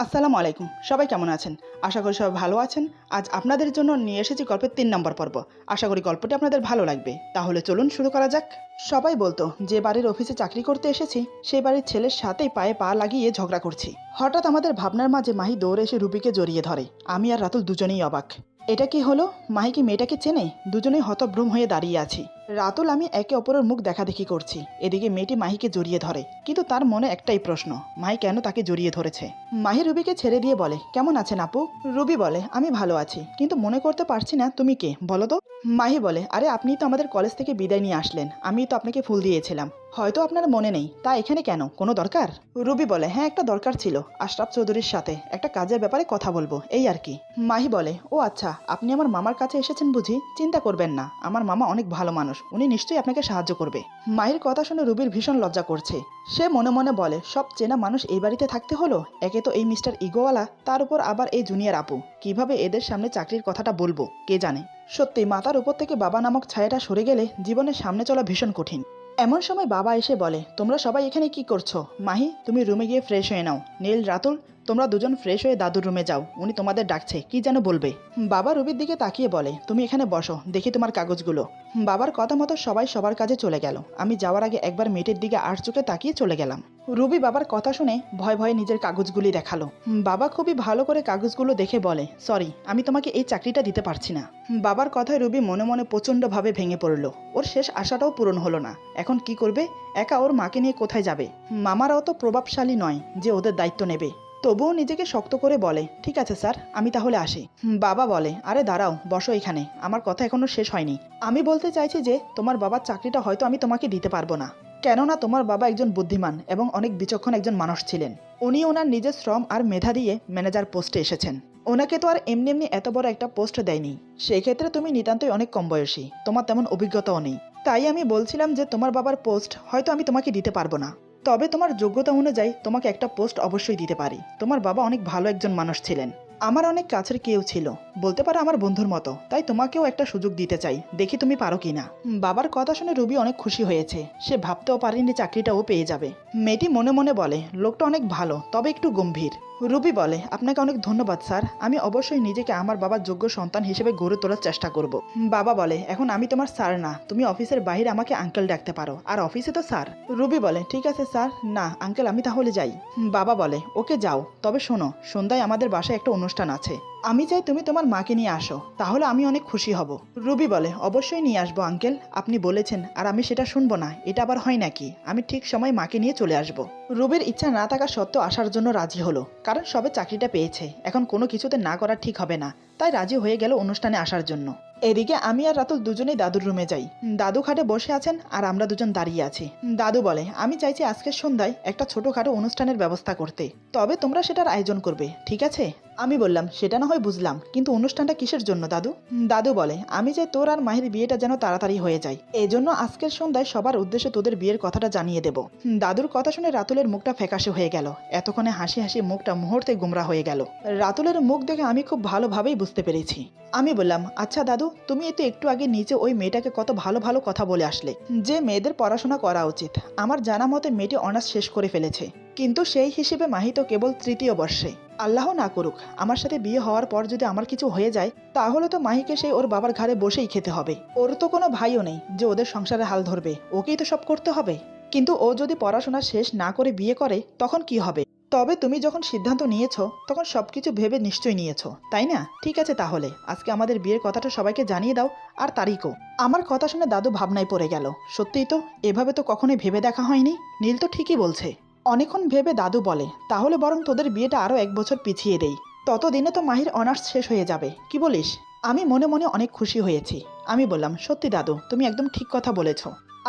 আসসালামু আলাইকুম। সবাই কেমন আছেন? আশা করি সবাই ভালো আছেন। আজ আপনাদের জন্য নিয়ে এসেছি গল্পের ৩ নম্বর পর্ব। আশা করি গল্পটি আপনাদের ভালো লাগবে। তাহলে চলুন শুরু করা যাক। সবাই বলতো যে বাড়ির অফিসে চাকরি করতে এসেছি সেই বাড়ির ছেলের সাথেই পায়ে পা লাগিয়ে ঝগড়া করছি। হঠাৎ আমাদের ভাবনার মাঝে মাহি দৌড়ে এসে রুবিকে জড়িয়ে ধরে। আমি আর রাতুল দুজনেই অবাক। এটা কি হলো? মাহি কি মেয়েটাকে চেনে? দুজনেই হতভ্রম হয়ে দাঁড়িয়ে আছি। রাতুল আমি একে অপরের মুখ দেখাদেখি করছি। এদিকে মেয়েটি মাহিকে জড়িয়ে ধরে, কিন্তু তার মনে একটাই প্রশ্ন, মাহি কেন তাকে জড়িয়ে ধরেছে। মাহি রুবিকে ছেড়ে দিয়ে বলে, কেমন আছেন আপু? রুবি বলে, আমি ভালো আছি, কিন্তু মনে করতে পারছি না তুমি কে, বলো তো। মাহি বলে, আরে আপনি তো আমাদের কলেজ থেকে বিদায় নিয়ে আসলেন, আমি তো আপনাকে ফুল দিয়েছিলাম, হয়তো আপনার মনে নেই, তা এখানে কেন, কোনো দরকার? রুবি বলে, হ্যাঁ একটা দরকার ছিল, আশরাফ চৌধুরীর সাথে একটা কাজের ব্যাপারে কথা বলবো, এই আর কি। মাহি বলে, ও আচ্ছা, আপনি আমার মামার কাছে এসেছেন বুঝি? চিন্তা করবেন না, আমার মামা অনেক ভালো মানুষ, উনি নিশ্চয়ই আপনাকে সাহায্য করবে। মাহির কথা শুনে রুবির ভীষণ লজ্জা করছে। সে মনে মনে বলে, সব চেনা মানুষ এই বাড়িতে থাকতে হলো, একে তো এই মিস্টার ইগোওয়ালা, তার উপর আবার এই জুনিয়র আপু, কিভাবে এদের সামনে চাকরির কথাটা বলবো কে জানে। সত্যি মাথার উপর থেকে বাবা নামক ছায়াটা সরে গেলে জীবনের সামনে চলা ভীষণ কঠিন। এমন সময় বাবা এসে বলে, তোমরা সবাই এখানে কি করছো? মাহি, তুমি রুমে গিয়ে ফ্রেশ হয়ে নাও। নীল, রাতুল, তোমরা দুজন ফ্রেশ হয়ে দাদুর রুমে যাও, উনি তোমাদের ডাকছে, কি যেন বলবে। বাবা রুবির দিকে তাকিয়ে বলে, তুমি এখানে বসো, দেখি তোমার কাগজগুলো। বাবার কথা মতো সবাই সবার কাজে চলে গেল। আমি যাওয়ার আগে একবার মেয়েটির দিকে আর চোখে তাকিয়ে চলে গেলাম। রুবি বাবার কথা শুনে ভয় ভয়ে নিজের কাগজগুলি দেখালো। বাবা খুবই ভালো করে কাগজগুলো দেখে বলে, সরি, আমি তোমাকে এই চাকরিটা দিতে পারছি না। বাবার কথায় রুবি মনে মনে প্রচণ্ডভাবে ভেঙে পড়ল। ওর শেষ আশাটাও পূরণ হলো না। এখন কি করবে? একা ওর মাকে নিয়ে কোথায় যাবে? মামারাও তো প্রভাবশালী নয় যে ওদের দায়িত্ব নেবে। তবুও নিজেকে শক্ত করে বলে, ঠিক আছে স্যার, আমি তাহলে আসি। বাবা বলে, আরে দাঁড়াও, বসো এখানে, আমার কথা এখনো শেষ হয়নি। আমি বলতে চাইছি যে তোমার বাবার চাকরিটা হয়তো আমি তোমাকে দিতে পারবো না, কেননা তোমার বাবা একজন বুদ্ধিমান এবং অনেক বিচক্ষণ একজন মানুষ ছিলেন। উনি ওনার নিজের শ্রম আর মেধা দিয়ে ম্যানেজার পোস্টে এসেছেন। ওনাকে তো আর এমনি এমনি এত বড় একটা পোস্ট দেয়নি। সেই ক্ষেত্রে তুমি নিতান্তই অনেক কম বয়সী, তোমার তেমন অভিজ্ঞতাও নেই। তাই আমি বলছিলাম যে তোমার বাবার পোস্ট হয়তো আমি তোমাকে দিতে পারবো না, তবে তোমার যোগ্যতা অনুযায়ী তোমাকে একটা পোস্ট অবশ্যই দিতে পারি। তোমার বাবা অনেক ভালো একজন মানুষ ছিলেন, আমার অনেক কাছের কেউ ছিল, বলতে পারো আমার বন্ধুর মতো, তাই তোমাকেও একটা সুযোগ দিতে চাই, দেখি তুমি পারো কিনা। বাবার কথা শুনে রুবি অনেক খুশি হয়েছে। সে ভাবতেও পারেনি চাকরিটাও পেয়ে যাবে। মেয়েটি মনে মনে বলে, লোকটা অনেক ভালো, তবে একটু গম্ভীর। রুবি বলে, আপনাকে অনেক ধন্যবাদ স্যার, আমি অবশ্যই নিজেকে আমার বাবার যোগ্য সন্তান হিসেবে গড়ে তোলার চেষ্টা করব। বাবা বলে, এখন আমি তোমার স্যার না, তুমি অফিসের বাইরে আমাকে আঙ্কেল ডাকতে পারো, আর অফিসে তো স্যার। রুবি বলে, ঠিক আছে স্যার, না আঙ্কেল, আমি তাহলে যাই। বাবা বলে, ওকে যাও, তবে শোনো, সন্ধ্যায় আমাদের বাসায় একটা অনুষ্ঠান আছে, আমি চাই তুমি তোমার মাকে নিয়ে আসো, তাহলে আমি অনেক খুশি হব। রুবি বলে, অবশ্যই নিয়ে আসবো আঙ্কেল, আপনি বলেছেন আর আমি সেটা শুনবো না, এটা আবার হয় নাকি? আমি ঠিক সময় মাকে নিয়ে চলে আসবো। রুবির ইচ্ছা না থাকা সত্ত্বেও আসার জন্য রাজি হলো, কারণ সবে চাকরিটা পেয়েছে, এখন কোনো কিছুতে না করা ঠিক হবে না, তাই রাজি হয়ে গেল অনুষ্ঠানে আসার জন্য। এদিকে আমি আর রাতুল দুজনেই দাদুর রুমে যাই। দাদু খাটে বসে আছেন আর আমরা দুজন দাঁড়িয়ে আছি। দাদু বলে, আমি চাইছি আজকের সন্ধ্যায় একটা ছোটখাটো অনুষ্ঠানের ব্যবস্থা করতে, তবে তোমরা সেটার আয়োজন করবে, ঠিক আছে? আমি বললাম, সেটা না হয় বুঝলাম, কিন্তু অনুষ্ঠানটা কিসের জন্য দাদু? দাদু বলে, আমি চাই তোর আর মাহির বিয়েটা যেন তাড়াতাড়ি হয়ে যায়, এজন্য আজকের সন্ধ্যায় সবার উদ্দেশ্যে তোদের বিয়ের কথাটা জানিয়ে দেব। দাদুর কথা শুনে রাতুলের মুখটা ফ্যাকাশে হয়ে গেল। এতক্ষণে হাসি হাসি মুখটা মুহূর্তে গুমরা হয়ে গেল। রাতুলের মুখ দেখে আমি খুব ভালোভাবেই বুঝতে পেরেছি। আমি বললাম, আচ্ছা দাদু, তুমি তো একটু আগে নিচে ওই মেয়েটাকে কত ভালো ভালো কথা বলে আসলে, যে মেয়েদের পড়াশোনা করা উচিত। আমার জানা মতে মেয়েটি অনার্স শেষ করে ফেলেছে, কিন্তু সেই হিসেবে মাহি তো কেবল তৃতীয় বর্ষে। আল্লাহ না করুক, আমার সাথে বিয়ে হওয়ার পর যদি আমার কিছু হয়ে যায়, তাহলে তো মাহিকে সেই ওর বাবার ঘাড়ে বসেই খেতে হবে। ওর তো কোনো ভাইও নেই যে ওদের সংসারে হাল ধরবে, ওকেই তো সব করতে হবে। কিন্তু ও যদি পড়াশোনা শেষ না করে বিয়ে করে, তখন কি হবে? তবে তুমি যখন সিদ্ধান্ত নিয়েছো, তখন সবকিছু ভেবে নিশ্চয়ই নিয়েছো, তাই না? ঠিক আছে, তাহলে আজকে আমাদের বিয়ের কথাটা সবাইকে জানিয়ে দাও, আর তারিখও। আমার কথা শুনে দাদু ভাবনায় পড়ে গেল। সত্যিই তো, এভাবে তো কখনোই ভেবে দেখা হয়নি। নীল তো ঠিকই বলছে। অনেকক্ষণ ভেবে দাদু বলে, তাহলে বরং তোদের বিয়েটা আরও 1 বছর পিছিয়ে দেই, ততদিনে তো মাহির অনার্স শেষ হয়ে যাবে, কি বলিস? আমি মনে মনে অনেক খুশি হয়েছি। আমি বললাম, সত্যি দাদু, তুমি একদম ঠিক কথা বলেছ।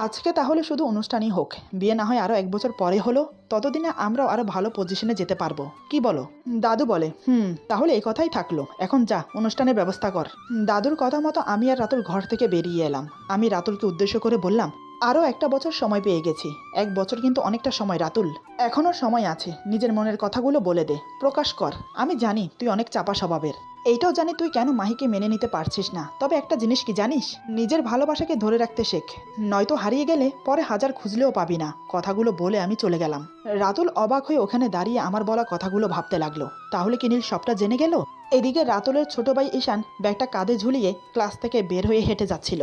আজকে তাহলে শুধু অনুষ্ঠানই হোক, বিয়ে না হয় আরও 1 বছর পরে হলো, ততদিনে আমরাও আরো ভালো পজিশনে যেতে পারবো, কি বলো? দাদু বলে, তাহলে এই কথাই থাকলো, এখন যা, অনুষ্ঠানের ব্যবস্থা কর। দাদুর কথা মতো আমি আর রাতুল ঘর থেকে বেরিয়ে এলাম। আমি রাতুলকে উদ্দেশ্য করে বললাম, আরও একটা বছর সময় পেয়ে গেছি। 1 বছর কিন্তু অনেকটা সময় রাতুল, এখনও সময় আছে। নিজের মনের কথাগুলো বলে দে, প্রকাশ কর। আমি জানি তুই অনেক চাপা স্বভাবের, এইটাও জানি তুই কেন মাহিকে মেনে নিতে পারছিস না। তবে একটা জিনিস কি জানিস, নিজের ভালোবাসাকে ধরে রাখতে শেখ, নয়তো হারিয়ে গেলে পরে হাজার খুঁজলেও পাবি না। কথাগুলো বলে আমি চলে গেলাম। রাতুল অবাক হয়ে ওখানে দাঁড়িয়ে আমার বলা কথাগুলো ভাবতে লাগলো। তাহলে কি নীল সবটা জেনে গেল? এদিকে রাতুলের ছোট ভাই ঈশান ব্যাগটা কাঁধে ঝুলিয়ে ক্লাস থেকে বের হয়ে হেঁটে যাচ্ছিল।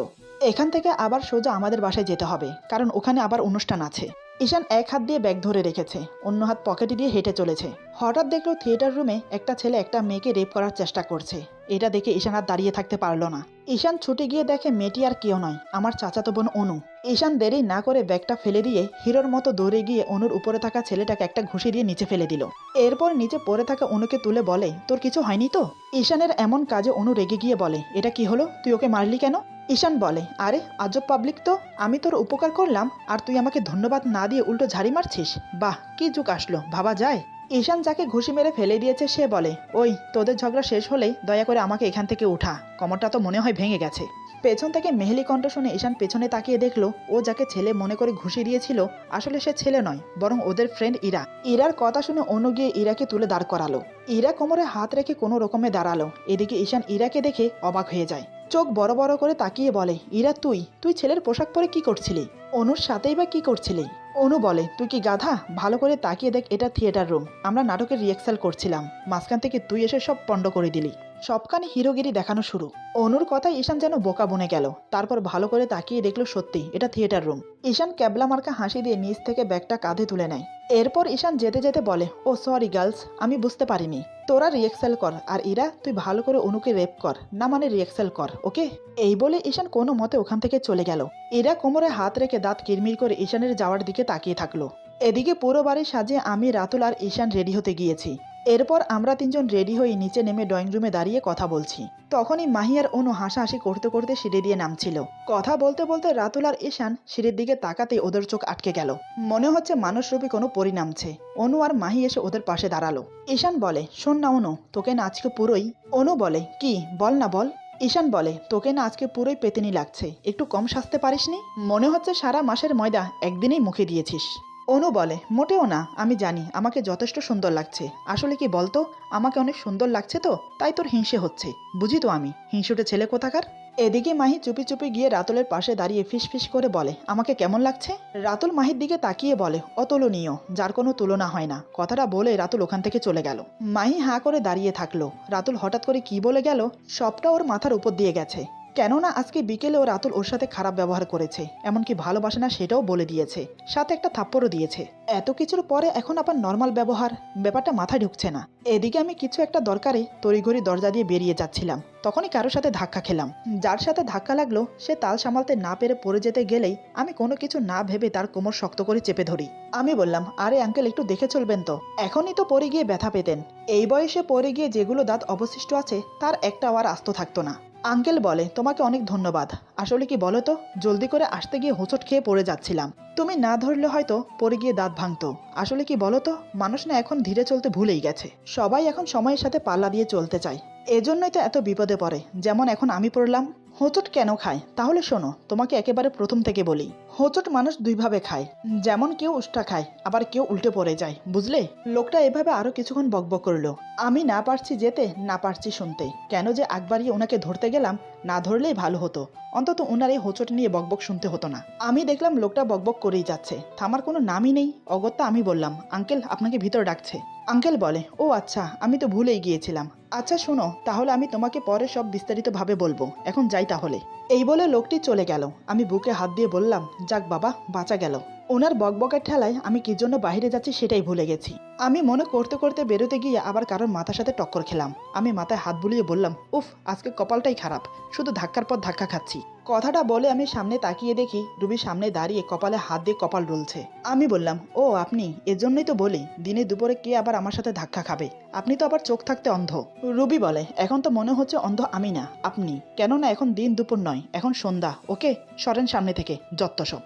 এখান থেকে আবার সোজা আমাদের বাসায় যেতে হবে, কারণ ওখানে আবার অনুষ্ঠান আছে। ঈশান এক হাত দিয়ে ব্যাগ ধরে রেখেছে, অন্য হাত পকেটে দিয়ে হেঁটে চলেছে। হঠাৎ দেখলো থিয়েটার রুমে একটা ছেলে একটা মেয়েকে রেপ করার চেষ্টা করছে। এটা দেখে ঈশান আর দাঁড়িয়ে থাকতে পারলো না। ঈশান ছুটে গিয়ে দেখে মেয়েটি আর কেউ নয়, আমার চাচাতো বোন অনু। ঈশান দেরি না করে ব্যাগটা ফেলে দিয়ে হিরোর মতো দৌড়ে গিয়ে অনুর উপরে থাকা ছেলেটাকে একটা ঘুষি দিয়ে নিচে ফেলে দিল। এরপর নিচে পড়ে থাকা অনুকে তুলে বলে, তোর কিছু হয়নি তো? ঈশানের এমন কাজে অনু রেগে গিয়ে বলে, এটা কি হলো, তুই ওকে মারলি কেন? ঈশান বলে, আরে আজব পাবলিক তো, আমি তোর উপকার করলাম আর তুই আমাকে ধন্যবাদ না দিয়ে উল্টো ঝাড়ি মারছিস। বাহ, কি যুগ আসলো, ভাবা যায়। ঈশান যাকে ঘুষি মেরে ফেলে দিয়েছে সে বলে, ওই তোদের ঝগড়া শেষ হলেই দয়া করে আমাকে এখান থেকে উঠা, কোমরটা তো মনে হয় ভেঙে গেছে। পেছন থেকে মেহেলি কণ্ঠ শুনে ঈশান পেছনে তাকিয়ে দেখলো ও যাকে ছেলে মনে করে ঘুষি দিয়েছিল আসলে সে ছেলে নয়, বরং ওদের ফ্রেন্ড ইরা। ইরার কথা শুনে অনু গিয়ে ইরাকে তুলে দাঁড় করালো। ইরা কোমরে হাত রেখে কোনো রকমে দাঁড়ালো। এদিকে ঈশান ইরাকে দেখে অবাক হয়ে যায়, চোখ বড় বড় করে তাকিয়ে বলে, ইরা তুই ছেলের পোশাক পরে কি করছিলি? অনুর সাথেই বা কি করছিলি? অনু বলে, তুই কি গাধা? ভালো করে তাকিয়ে দেখ, এটা থিয়েটার রুম, আমরা নাটকের রিহার্সাল করছিলাম, মাঝখান থেকে তুই এসে সব পণ্ড করে দিলি। সবখানে হিরোগিরি দেখানো শুরু। অনুর কথায় ঈশান যেন বোকা বনে গেল। তারপর ভালো করে তাকিয়ে দেখলো সত্যি এটা থিয়েটার রুম। ঈশান ক্যাবলা মার্কা হাসি দিয়ে নিচ থেকে ব্যাগটা কাঁধে তুলে নেয়। এরপর ঈশান যেতে যেতে বলে, ও সরি গার্লস, আমি বুঝতে পারিনি। তোরা রিহার্সাল কর, আর ইরা তুই ভালো করে অনুকে রেপ কর, না মানে রিহার্সাল কর, ওকে? এই বলে ঈশান কোনো মতে ওখান থেকে চলে গেল। ইরা কোমরে হাত রেখে দাঁত কিরমির করে ঈশানের যাওয়ার দিকে তাকিয়ে থাকলো। এদিকে পুরো বাড়ি সাজিয়ে আমি, রাতুল আর ঈশান রেডি হতে গিয়েছি। এরপর আমরা তিনজন রেডি হয়ে নিচে নেমে ড্রয়িং রুমে দাঁড়িয়ে কথা বলছি। তখনই মাহি আর অনু হাসাহাসি করতে করতে সিঁড়ি দিয়ে নামছিল। কথা বলতে বলতে রাতুল আর ঈশান সিঁড়ির দিকে তাকাতেই ওদের চোখ আটকে গেল। মনে হচ্ছে মানুষরূপী কোনো পরী নামছে। অনু আর মাহি এসে ওদের পাশে দাঁড়ালো। ঈশান বলে, শোন না অনু, তোকে না আজকে পুরোই। অনু বলে, কি বল না বল। ঈশান বলে, তোকে না আজকে পুরোই পেতেনি লাগছে, একটু কম সাজতে পারিসনি? মনে হচ্ছে সারা মাসের ময়দা একদিনেই মুখে দিয়েছিস। অনু বলে, মোটেও না, আমি জানি আমাকে যথেষ্ট সুন্দর লাগছে। আসলে কি বলতো, আমাকে অনেক সুন্দর লাগছে তো, তাই তোর হিংসে হচ্ছে। বুঝি তো আমি, হিংসুটে ছেলে কোথাকার। এদিকে মাহি চুপি চুপি গিয়ে রাতুলের পাশে দাঁড়িয়ে ফিস ফিস করে বলে, আমাকে কেমন লাগছে? রাতুল মাহির দিকে তাকিয়ে বলে, অতুলনীয়, যার কোনো তুলনা হয় না। কথাটা বলে রাতুল ওখান থেকে চলে গেল। মাহি হাঁ করে দাঁড়িয়ে থাকলো। রাতুল হঠাৎ করে কি বলে গেল সবটা ওর মাথার উপর দিয়ে গেছে। কেননা আজকে বিকেলে ও রাতুল ওর সাথে খারাপ ব্যবহার করেছে, এমনকি ভালোবাসে না সেটাও বলে দিয়েছে, সাথে একটা থাপ্পড়ও দিয়েছে। এত কিছুর পরে এখন আবার নর্মাল ব্যবহার, ব্যাপারটা মাথায় ঢুকছে না। এদিকে আমি কিছু একটা দরকারে তড়িঘড়ি দরজা দিয়ে বেরিয়ে যাচ্ছিলাম, তখনই কারোর সাথে ধাক্কা খেলাম। যার সাথে ধাক্কা লাগলো সে তাল সামালতে না পেরে পড়ে যেতে গেলেই আমি কোনো কিছু না ভেবে তার কোমর শক্ত করে চেপে ধরি। আমি বললাম, আরে আঙ্কেল একটু দেখে চলবেন তো, এখনই তো পড়ে গিয়ে ব্যথা পেতেন। এই বয়সে পড়ে গিয়ে যেগুলো দাঁত অবশিষ্ট আছে তার একটাও আর আস্ত থাকতো না। আঙ্কেল বলে, তোমাকে অনেক ধন্যবাদ। আসলে কি বলো তো, জলদি করে আসতে গিয়ে হোঁচট খেয়ে পড়ে যাচ্ছিলাম, তুমি না ধরলে হয়তো পড়ে গিয়ে দাঁত ভাঙতো। আসলে কি বলো তো, মানুষ না এখন ধীরে চলতে ভুলেই গেছে, সবাই এখন সময়ের সাথে পাল্লা দিয়ে চলতে চায়। এজন্যই তো এত বিপদে পড়ে, যেমন এখন আমি পড়লাম। হোঁচট কেন খায় তাহলে শোনো, তোমাকে একেবারে প্রথম থেকে বলি। হোঁচট মানুষ দুইভাবে খায়, যেমন কেউ উষ্টা খায়, আবার কেউ উল্টে পড়ে যায়, বুঝলে? লোকটা এভাবে আরো কিছুক্ষণ বকবক করলো। আমি না পারছি যেতে, না পারছি শুনতে। কেন যে আগ বাড়িয়ে ওনাকে ধরতে গেলাম, না ধরলেই ভালো হতো, অন্তত ওনার এই হোঁচট নিয়ে বকবক শুনতে হতো না। আমি দেখলাম লোকটা বকবক করেই যাচ্ছে, থামার কোনো নামই নেই। অগত্যা আমি বললাম, আঙ্কেল আপনাকে ভিতর ডাকছে। আঙ্কেল বলে, ও আচ্ছা, আমি তো ভুলেই গিয়েছিলাম। আচ্ছা শোনো, তাহলে আমি তোমাকে পরে সব বিস্তারিতভাবে বলবো, এখন যাই তাহলে। এই বলে লোকটি চলে গেল। আমি বুকে হাত দিয়ে বললাম, যাক বাবা, বাঁচা গেল। ওনার বকবকের ঠেলায় আমি কি জন্য বাইরে যাচ্ছি সেটাই ভুলে গেছি। আমি মনে করতে করতে বেরোতে গিয়ে আবার কারোর মাথার সাথে টক্কর খেলাম। আমি মাথায় হাত বুলিয়ে বললাম, উফ, আজকে কপালটাই খারাপ, শুধু ধাক্কার পর ধাক্কা খাচ্ছি। কথাটা বলে আমি সামনে তাকিয়ে দেখি রুবি সামনে দাঁড়িয়ে কপালে হাত দিয়ে কপাল ডুলছে। আমি বললাম, ও আপনি? এজন্যই তো বলি দিনে দুপুরে কে আবার আমার সাথে ধাক্কা খাবে, আপনি তো আবার চোখ থাকতে অন্ধ। রুবি বলে, এখন তো মনে হচ্ছে অন্ধ আমি না আপনি, কেননা এখন দিন দুপুর নয়, এখন সন্ধ্যা, ওকে সরেন সামনে থেকে, যত্ত সব।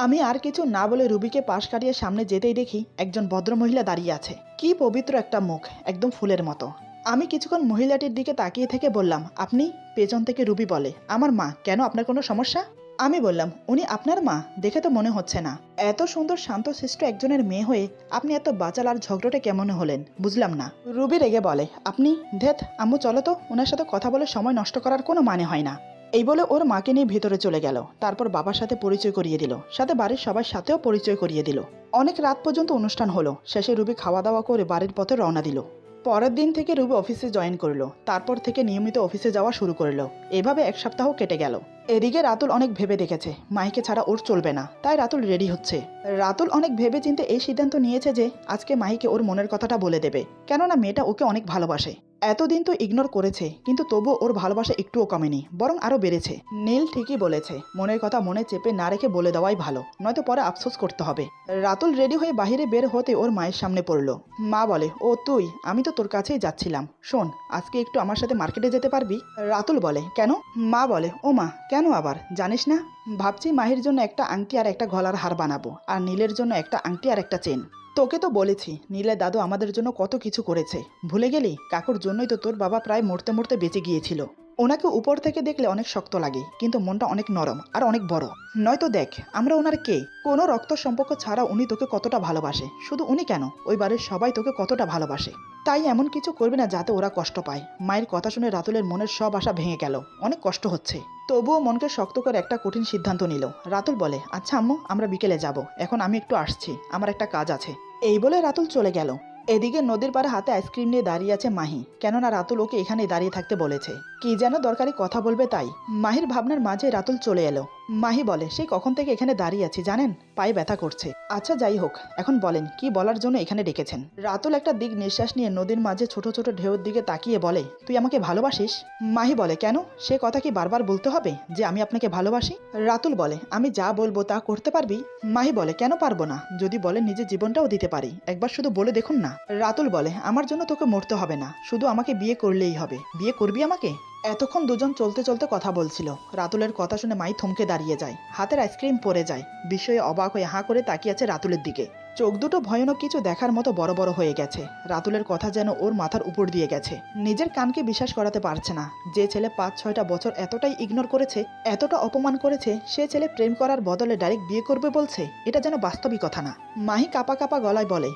আমি আর কিছু না বলে রুবিকে পাশ কাটিয়ে সামনে যেতেই দেখি একজন ভদ্রমহিলা দাঁড়িয়ে আছে। কি পবিত্র একটা মুখ, একদম ফুলের মতো। আমি কিছুক্ষণ মহিলাটির দিকে তাকিয়ে থেকে বললাম, আপনি? পেছন থেকে রুবি বলে, আমার মা। কেন, আপনার কোনো সমস্যা? আমি বললাম, উনি আপনার মা? দেখে তো মনে হচ্ছে না। এত সুন্দর শান্তশিষ্ট একজনের মেয়ে হয়ে আপনি এত বাচাল আর ঝগড়টে কেমন হলেন, বুঝলাম না। রুবি রেগে বলে, আপনি ধেত আম্মু চলো তো, ওনার সাথে কথা বলে সময় নষ্ট করার কোনো মানে হয় না। এই বলে ওর মাকে নিয়ে ভিতরে চলে গেল। তারপর বাবার সাথে পরিচয় করিয়ে দিল, সাথে বাড়ির সবার সাথেও পরিচয় করিয়ে দিল। অনেক রাত পর্যন্ত অনুষ্ঠান হলো। শেষে রুবি খাওয়া দাওয়া করে বাড়ির পথে রওনা দিল। পরের দিন থেকে রুবি অফিসে জয়েন করলো। তারপর থেকে নিয়মিত অফিসে যাওয়া শুরু করলো। এভাবে এক সপ্তাহ কেটে গেল। এদিকে রাতুল অনেক ভেবে দেখেছে মাহিকে ছাড়া ওর চলবে না, তাই রাতুল রেডি হচ্ছে। রাতুল অনেক ভেবে চিন্তে এই সিদ্ধান্ত নিয়েছে যে আজকে মাহিকে ওর মনের কথাটা বলে দেবে, কেননা মেয়েটা ওকে অনেক ভালোবাসে। এতদিন তো ইগনোর করেছে, কিন্তু তবুও ওর ভালোবাসা একটুও কমেনি, বরং আরো বেড়েছে। নীল ঠিকই বলেছে, মনের কথা মনে চেপে না রেখে বলে দেওয়াই ভালো, নয়তো পরে আফসোস করতে হবে। রাতুল রেডি হয়ে বাইরে বের হতে ওর মায়ের সামনে পড়ল। মা বলে, ও তুই? আমি তো তোর কাছেই যাচ্ছিলাম। শোন, আজকে একটু আমার সাথে মার্কেটে যেতে পারবি? রাতুল বলে, কেন? মা বলে, ও মা, কেন আবার? জানিস না, ভাবছি মাহির জন্য একটা আংটি আর একটা গলার হার বানাবো, আর নীলের জন্য একটা আংটি আর একটা চেন। তোকে তো বলেছি নীলের দাদু আমাদের জন্য কত কিছু করেছে, ভুলে গেলি? কাকুর জন্যই তো তোর বাবা প্রায় মরতে মরতে বেঁচে গিয়েছিল। ওনাকে উপর থেকে দেখলে অনেক শক্ত লাগে, কিন্তু মনটা অনেক নরম আর অনেক বড়। নয়তো দেখ, আমরা ওনার কে? কোনো রক্ত সম্পর্ক ছাড়া উনি তোকে কতটা ভালোবাসে। শুধু উনি কেন, ওই বাড়ির সবাই তোকে কতটা ভালোবাসে। তাই এমন কিছু করবি না যাতে ওরা কষ্ট পায়। মায়ের কথা শুনে রাতুলের মনের সব আশা ভেঙে গেল। অনেক কষ্ট হচ্ছে, তবুও মনকে শক্ত করে একটা কঠিন সিদ্ধান্ত নিল। রাতুল বলে, আচ্ছা আম্মু, আমরা বিকেলে যাব, এখন আমি একটু আসছি, আমার একটা কাজ আছে। এই বলে রাতুল চলে গেল। এদিকে নদীর পাড়ে হাতে আইসক্রিম নিয়ে দাঁড়িয়ে আছে মাহি, কেননা রাতুল ওকে এখানে দাঁড়িয়ে থাকতে বলেছে। কি যেন দরকারি কথা বলবে তাই। মাহির ভাবনার মাঝে রাতুল চলে এলো। মাহি বলে, সেই কখন থেকে এখানে দাঁড়িয়ে আছি জানেন, পায়ে ব্যথা করছে। আচ্ছা যাই হোক, এখন বলেন কি বলার জন্য এখানে ডেকেছেন। রাতুল একটা দিক নিঃশ্বাস নিয়ে নদীর মাঝে ছোট ছোট ঢেউর দিকে তাকিয়ে বলে, তুই আমাকে ভালোবাসিস? মাহি বলে, কেন? সে কথা কি বারবার বলতে হবে যে আমি আপনাকে ভালোবাসি? রাতুল বলে, আমি যা বলবো তা করতে পারবি? মাহি বলে, কেন পারবো না? যদি বলেন নিজের জীবনটাও দিতে পারি, একবার শুধু বলে দেখুন না। রাতুল বলে, আমার জন্য তোকে মরতে হবে না, শুধু আমাকে বিয়ে করলেই হবে। বিয়ে করবি আমাকে? এতক্ষণ দুজন চলতে চলতে কথা বলছিল। রাতুলের কথা শুনে মাই থমকে দাঁড়িয়ে যায়, হাতের আইসক্রিম পড়ে যায়। বিস্ময়ে অবাক হয়ে হাঁ করে তাকিয়ে আছে রাতুলের দিকে। চোখ দুটো ভয়ানক কিছু দেখার মতো বড় বড় হয়ে গেছে। রাতুলের কথা যেন ওর মাথার উপর দিয়ে গেছে। নিজের কানকে বিশ্বাস করাতে পারছে না। যে ছেলে ৫-৬টা বছর এতটাই ইগনোর করেছে, এতটা অপমান করেছে, সে ছেলে প্রেম করার বদলে ডাইরেক্ট বিয়ে করবে বলছে, এটা যেন বাস্তবিক কথা না। মাহি কাপা কাপা গলায় বলে,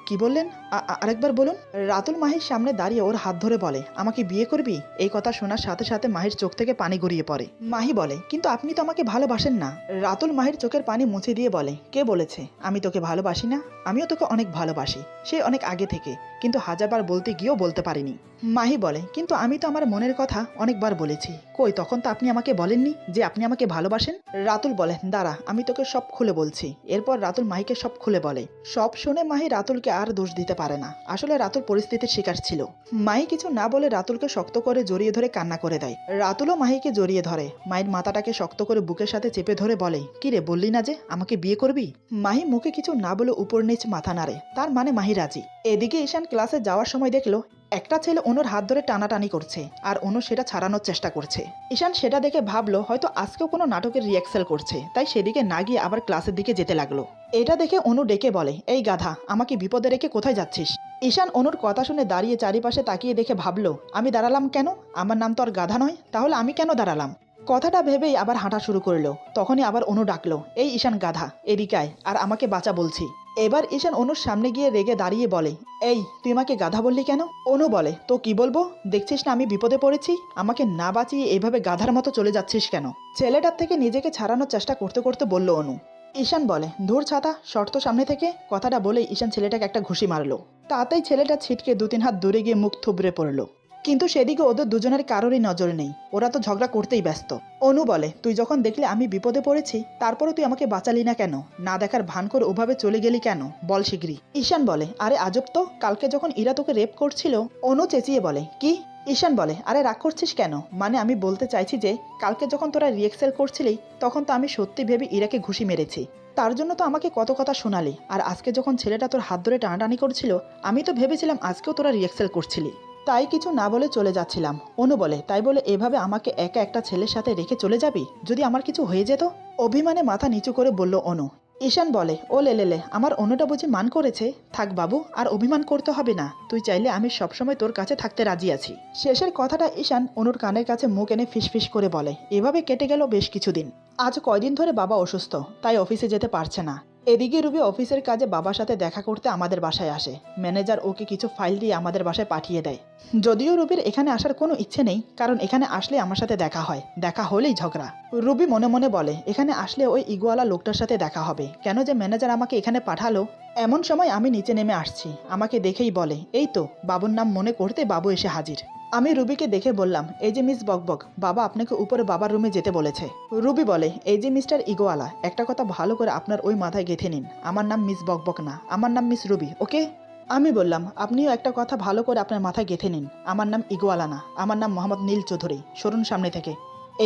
কি বললেন? আরেকবার বলুন। রাতুল মাহির সামনে দাঁড়িয়ে ওর হাত ধরে বলে, আমাকে বিয়ে করবি? এই কথা শোনার সাথে সাথে মাহির চোখ থেকে পানি গড়িয়ে পড়ে। মাহি বলে, কিন্তু আপনি তো আমাকে ভালোবাসেন না। রাতুল মাহির চোখের পানি মুছে দিয়ে বলে, কে বলেছে আমি তোকে ভালোবাসি না? আমিও তোকে অনেক ভালোবাসি, সে অনেক আগে থেকে, কিন্তু হাজারবার বলতে গিয়েও বলতে পারিনি। মাহি বলে, কিন্তু আমি তো আমার মনের কথা অনেকবার বলেছি। কই, তখন তো আপনি আমাকে বলেননি যে আপনি আমাকে ভালোবাসেন। রাতুল বলে, দাঁড়া, আমি তোকে সব খুলে বলছি। এরপর রাতুল মাহিকে সব খুলে বলে। সব শুনে মাহি রাতুলকে আর দোষ দিতে পারে না। আসলে রাতুল পরিস্থিতির শিকার ছিল। মাহি কিছু না বলে রাতুলকে শক্ত করে জড়িয়ে ধরে কান্না করে দেয়। রাতুলও মাহিকে জড়িয়ে ধরে, মায়ের মাথাটাকে শক্ত করে বুকের সাথে চেপে ধরে বলে, কি রে, বললি না যে আমাকে বিয়ে করবি? মাহি মুখে কিছু না বলে উপর নিচ মাথা নাড়ে, তার মানে মাহি রাজি। এদিকে ঈশান ক্লাসে যাওয়ার সময় দেখলো একটা ছেলে অনুর হাত ধরে টানাটানি করছে, আর অনু সেটা ছাড়ানোর চেষ্টা করছে। ঈশান সেটা দেখে ভাবলো হয়তো আজকেও কোনো নাটকের রিহার্সাল করছে, তাই সেদিকে না গিয়ে আবার ক্লাসের দিকে যেতে লাগলো। এটা দেখে অনু ডেকে বলে, এই গাধা, আমাকে বিপদে রেখে কোথায় যাচ্ছিস? ঈশান অনুর কথা শুনে দাঁড়িয়ে চারিপাশে তাকিয়ে দেখে ভাবলো, আমি দাঁড়ালাম কেন? আমার নাম তো আর গাধা নয়, তাহলে আমি কেন দাঁড়ালাম? কথাটা ভেবেই আবার হাঁটা শুরু করলো। তখনই আবার অনু ডাকলো, এই ঈশান গাধা, এদিকায়, আর আমাকে বাঁচা বলছি। এবার ঈশান অনুর সামনে গিয়ে রেগে দাঁড়িয়ে বলে, এই তুই আমাকে গাধা বললি কেন? অনু বলে, তো কি বলবো? দেখছিস না আমি বিপদে পড়েছি, আমাকে না বাঁচিয়ে এভাবে গাধার মতো চলে যাচ্ছিস কেন? ছেলেটার থেকে নিজেকে ছাড়ানোর চেষ্টা করতে করতে বলল অনু। ঈশান বলে, ধুর ছাতা, শর্ত সামনে থেকে। কথাটা বলেই ঈশান ছেলেটাকে একটা ঘুষি মারলো। তাতেই ছেলেটা ছিটকে ২-৩ হাত দূরে গিয়ে মুখ থুবড়ে পড়লো। কিন্তু সেদিকে ওদের দুজনের কারোরই নজর নেই, ওরা তো ঝগড়া করতেই ব্যস্ত। অনু বলে, তুই যখন দেখলে আমি বিপদে পড়েছি, তারপরে তুই আমাকে বাঁচালি না কেন? না দেখার ভান করে ওভাবে চলে গেলি কেন? বল শিগগিরই। ঈশান বলে, আরে আজব তো, কালকে যখন ইরা তোকে রেপ করছিল। অনু চেঁচিয়ে বলে, কি? ঈশান বলে, আরে রাগ করছিস কেন? মানে আমি বলতে চাইছি যে কালকে যখন তোরা রিহার্সাল করছিলি, তখন তো আমি সত্যি ভেবে ইরাকে ঘুষি মেরেছি। তার জন্য তো আমাকে কত কথা শোনালি। আর আজকে যখন ছেলেটা তোর হাত ধরে টানাটানি করছিল, আমি তো ভেবেছিলাম আজকেও তোরা রিহার্সাল করছিলি। তাই কিছু না বলে চলে যাচ্ছিলাম। অনু বলে, তাই বলে এভাবে আমাকে একা একটা ছেলের সাথে রেখে চলে যাবি? যদি আমার কিছু হয়ে যেত? অভিমানে মাথা নিচু করে বলল অনু। ঈশান বলে, ও লেলেলে, আমার অনুটা বুঝি মান করেছে? থাক বাবু, আর অভিমান করতে হবে না। তুই চাইলে আমি সবসময় তোর কাছে থাকতে রাজি আছি। শেষের কথাটা ঈশান অনুর কানের কাছে মুখ এনে ফিসফিস করে বলে। এভাবে কেটে গেল বেশ কিছুদিন। আজ কয়দিন ধরে বাবা অসুস্থ, তাই অফিসে যেতে পারছে না। এদিকে রুবি অফিসের কাজে বাবার সাথে দেখা করতে আমাদের বাসায় আসে। ম্যানেজার ওকে কিছু ফাইল দিয়ে আমাদের বাসায় পাঠিয়ে দেয়। যদিও রুবির এখানে আসার কোনো ইচ্ছে নেই, কারণ এখানে আসলে আমার সাথে দেখা হয়, দেখা হলেই ঝগড়া। রুবি মনে মনে বলে এখানে আসলে ওই ইগোয়ালা লোকটার সাথে দেখা হবে, কেন যে ম্যানেজার আমাকে এখানে পাঠালো। এমন সময় আমি নিচে নেমে আসছি, আমাকে দেখেই বলে এই তো। বাবুর নাম মনে করতে বাবু এসে হাজির। আমি রুবিকে দেখে বললাম এই যে মিস বকবক, বাবা আপনাকে উপরে বাবার রুমে যেতে বলেছে। রুবি বলে এই যে মিস্টার ইগোয়ালা, একটা কথা ভালো করে আপনার ওই মাথায় গেঁথে নিন, আমার নাম মিস বকবক না, আমার নাম মিস রুবি, ওকে? আমি বললাম আপনিও একটা কথা ভালো করে আপনার মাথায় গেঁথে নিন, আমার নাম ইগোয়ালা না, আমার নাম মোহাম্মদ নীল চৌধুরী, সরুন সামনে থেকে।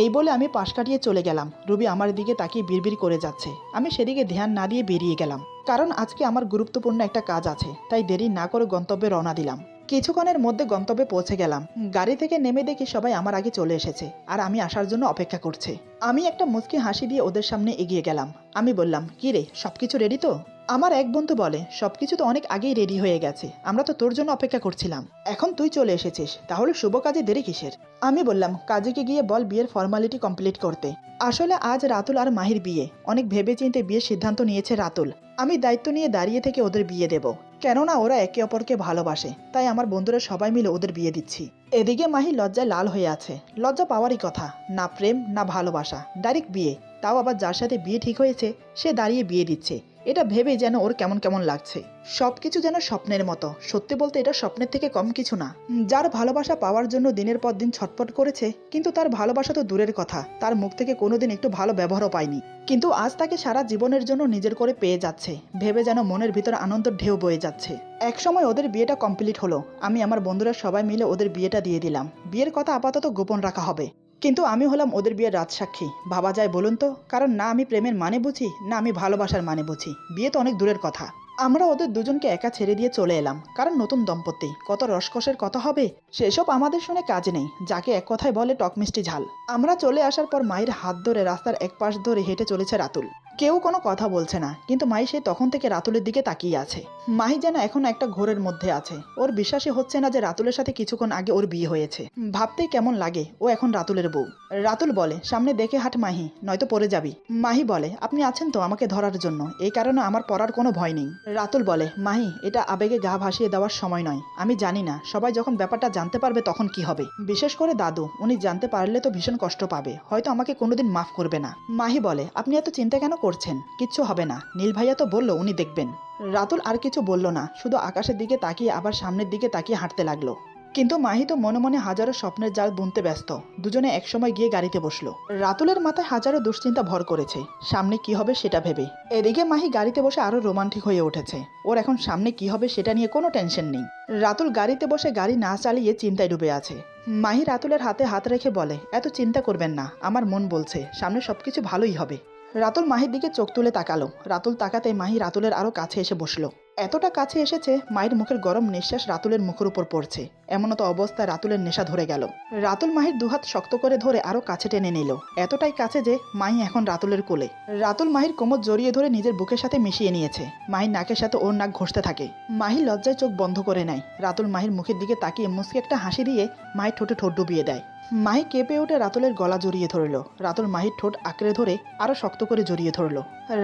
এই বলে আমি পাশ কাটিয়ে চলে গেলাম। রুবি আমার দিকে তাকিয়ে বিড়বিড় করে যাচ্ছে। আমি সেদিকে ধ্যান না দিয়ে বেরিয়ে গেলাম, কারণ আজকে আমার গুরুত্বপূর্ণ একটা কাজ আছে, তাই দেরি না করে গন্তব্যে রওনা দিলাম। কিছুক্ষণের মধ্যে গন্তব্যে পৌঁছে গেলাম। গাড়ি থেকে নেমে দেখি সবাই আমার আগে চলে এসেছে আর আমি আসার জন্য অপেক্ষা করছে। আমি একটা মুচকি হাসি দিয়ে ওদের সামনে এগিয়ে গেলাম। আমি বললাম কি রে, সবকিছু রেডি তো? আমার এক বন্ধু বলে সবকিছু তো অনেক আগেই রেডি হয়ে গেছে, আমরা তো তোর জন্য অপেক্ষা করছিলাম, এখন তুই চলে এসেছিস, তাহলে শুভ কাজে দেরি কিসের? আমি বললাম কাজীকে গিয়ে বল বিয়ের ফর্মালিটি কমপ্লিট করতে। আসলে আজ রাতুল আর মাহির বিয়ে, অনেক ভেবেচিন্তে বিয়ের সিদ্ধান্ত নিয়েছে রাতুল। আমি দায়িত্ব নিয়ে দাঁড়িয়ে থেকে ওদের বিয়ে দেব, কেননা ওরা একে অপরকে ভালোবাসে, তাই আমার বন্ধুরা সবাই মিলে ওদের বিয়ে দিচ্ছি। এদিকে মাহি লজ্জায় লাল হয়ে আছে। লজ্জা পাওয়ারই কথা, না প্রেম না ভালোবাসা, ডাইরেক্ট বিয়ে, তাও আবার যার সাথে বিয়ে ঠিক হয়েছে সে দাঁড়িয়ে বিয়ে দিচ্ছে। এটা ভেবেই যেন ওর কেমন কেমন লাগছে। সবকিছু যেন স্বপ্নের মতো, সত্যি বলতে এটা স্বপ্নের থেকে কম কিছু না। যার ভালোবাসা পাওয়ার জন্য দিনের পর দিন ছটফট করেছে, কিন্তু তার ভালোবাসা তো দূরের কথা, তার মুখ থেকে কোনোদিন একটু ভালো ব্যবহারও পায়নি, কিন্তু আজ তাকে সারা জীবনের জন্য নিজের করে পেয়ে যাচ্ছে। ভেবে যেন মনের ভিতর আনন্দের ঢেউ বয়ে যাচ্ছে। এক সময় ওদের বিয়েটা কমপ্লিট হলো। আমি আমার বন্ধুরা সবাই মিলে ওদের বিয়েটা দিয়ে দিলাম। বিয়ের কথা আপাতত গোপন রাখা হবে, কিন্তু আমি হলাম ওদের বিয়ের রাজসাক্ষী। ভাবা যায় বলুন তো? কারণ না আমি প্রেমের মানে বুঝি, না আমি ভালোবাসার মানে বুঝি। বিয়ে তো অনেক দূরের কথা। আমরা ওদের দুজনকে একা ছেড়ে দিয়ে চলে এলাম, কারণ নতুন দম্পতি, কত রসকসের কথা হবে সেসব আমাদের শুনে কাজ নেই, যাকে এক কথায় বলে টক মিষ্টি ঝাল। আমরা চলে আসার পর মায়ের হাত ধরে রাস্তার এক পাশ ধরে হেঁটে চলেছে রাতুল। কেউ কোনো কথা বলছে না, কিন্তু মাই সে তখন থেকে রাতুলের দিকে তাকিয়ে আছে। মাহি যেন এখন একটা ঘোরের মধ্যে আছে। ওর বিশ্বাসই হচ্ছে না যে রাতুলের সাথে কিছুক্ষণ আগে ওর বিয়ে হয়েছে। ভাবতেই কেমন লাগে ও এখন রাতুলের বউ। রাতুল বলে সামনে দেখে হাঁট মাহি, নয়তো পড়ে যাবি। মাহি বলে আপনি আছেন তো আমাকে ধরার জন্য, এই কারণে আমার পড়ার কোনো ভয় নেই। রাতুল বলে মাহি এটা আবেগে গা ভাসিয়ে দেওয়ার সময় নয়। আমি জানি না সবাই যখন ব্যাপারটা জানতে পারবে তখন কি হবে, বিশেষ করে দাদু, উনি জানতে পারলে তো ভীষণ কষ্ট পাবে, হয়তো আমাকে কোনোদিন মাফ করবে না। মাহি বলে আপনি এত চিন্তা কেন করছেন, কিচ্ছু হবে না, নীল ভাইয়া তো বললো উনি দেখবেন। রাতুল আর কিছু বলল না, শুধু আকাশের দিকে তাকিয়ে আবার সামনের দিকে তাকিয়ে হাঁটতে লাগলো। কিন্তু মাহি তো মনে মনে হাজারো স্বপ্নের জাল বুনতে ব্যস্ত। দুজনে একসময় গিয়ে গাড়িতে বসলো। রাতুলের মাথায় হাজারো দুশ্চিন্তা ভর করেছে, সামনে কি হবে সেটা ভেবে। এদিকে মাহি গাড়িতে বসে আরো রোমান্টিক হয়ে উঠেছে। ওর এখন সামনে কি হবে সেটা নিয়ে কোনো টেনশন নেই। রাতুল গাড়িতে বসে গাড়ি না চালিয়ে চিন্তায় ডুবে আছে। মাহি রাতুলের হাতে হাত রেখে বলে এত চিন্তা করবেন না, আমার মন বলছে সামনে সবকিছু ভালোই হবে। রাতুল মাহির দিকে চোখ তুলে তাকালো। রাতুল তাকাতে মাহি রাতুলের আরো কাছে এসে বসলো। এতটা কাছে এসেছে মায়ের মুখের গরম নিঃশ্বাস রাতুলের মুখের উপর পড়ছে। এমনতো অবস্থায় রাতুলের নেশা ধরে গেল। রাতুল মাহির দুহাত শক্ত করে ধরে আরো কাছে টেনে নিল, এতটাই কাছে যে মাহি এখন রাতুলের কোলে। রাতুল মাহির কোমর জড়িয়ে ধরে নিজের বুকের সাথে মিশিয়ে নিয়েছে। মাহির নাকের সাথে ওর নাক ঘষতে থাকে। মাহি লজ্জায় চোখ বন্ধ করে নেয়। রাতুল মাহির মুখের দিকে তাকিয়ে মুচকি একটা হাসি দিয়ে মাহির ঠোঁটে ঠোঁট ডুবিয়ে দেয়। মাহি কেঁপে উঠে রাতুলের গলা জড়িয়ে ধরল। রাতুল মাহির ঠোঁট আঁকড়ে ধরে আরো শক্ত করে জড়িয়ে ধরল।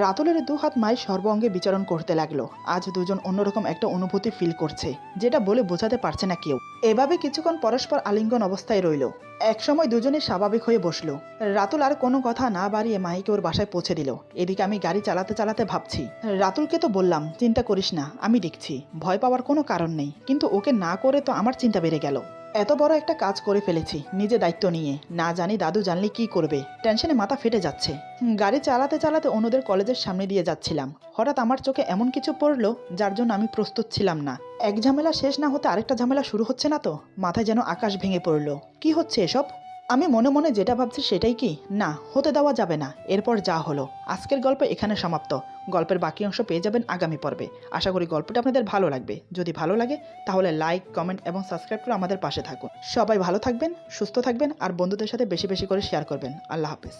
রাতুলের দু হাত মাহির সর্বাঙ্গে বিচরণ করতে লাগলো। আজ দুজন অন্যরকম একটা অনুভূতি ফিল করছে, যেটা বলে বোঝাতে পারছে না কেউ। এভাবে কিছুক্ষণ পরস্পর আলিঙ্গন অবস্থায় রইল। একসময় দুজনে স্বাভাবিক হয়ে বসলো। রাতুল আর কোনো কথা না বাড়িয়ে মাহিকে ওর বাসায় পৌঁছে দিল। এদিকে আমি গাড়ি চালাতে চালাতে ভাবছি, রাতুলকে তো বললাম চিন্তা করিস না, আমি দেখছি, ভয় পাওয়ার কোনো কারণ নেই, কিন্তু ওকে না করে তো আমার চিন্তা বেড়ে গেল। এত বড় একটা কাজ করে ফেলেছি নিজে দায়িত্ব নিয়ে, না জানি দাদু জানলে কি করবে, টেনশনে মাথা ফেটে যাচ্ছে। গাড়ি চালাতে চালাতে অন্যদের কলেজের সামনে দিয়ে যাচ্ছিলাম। হঠাৎ আমার চোখে এমন কিছু পড়লো যার জন্য আমি প্রস্তুত ছিলাম না। এক ঝামেলা শেষ না হতে আরেকটা ঝামেলা শুরু হচ্ছে না তো, মাথায় যেন আকাশ ভেঙে পড়লো। কি হচ্ছে এসব? আমি মনে মনে যেটা ভাবছি সেটাই কি না, হতে দেওয়া যাবে না। এরপর যা হলো। আজকের গল্প এখানে সমাপ্ত। গল্পের বাকি অংশ পেয়ে যাবেন আগামী পর্বে। আশা করি গল্পটা আপনাদের ভালো লাগবে। যদি ভালো লাগে তাহলে লাইক, কমেন্ট এবং সাবস্ক্রাইব করে আমাদের পাশে থাকুন। সবাই ভালো থাকবেন, সুস্থ থাকবেন আর বন্ধুদের সাথে বেশি বেশি করে শেয়ার করবেন। আল্লাহ হাফেজ।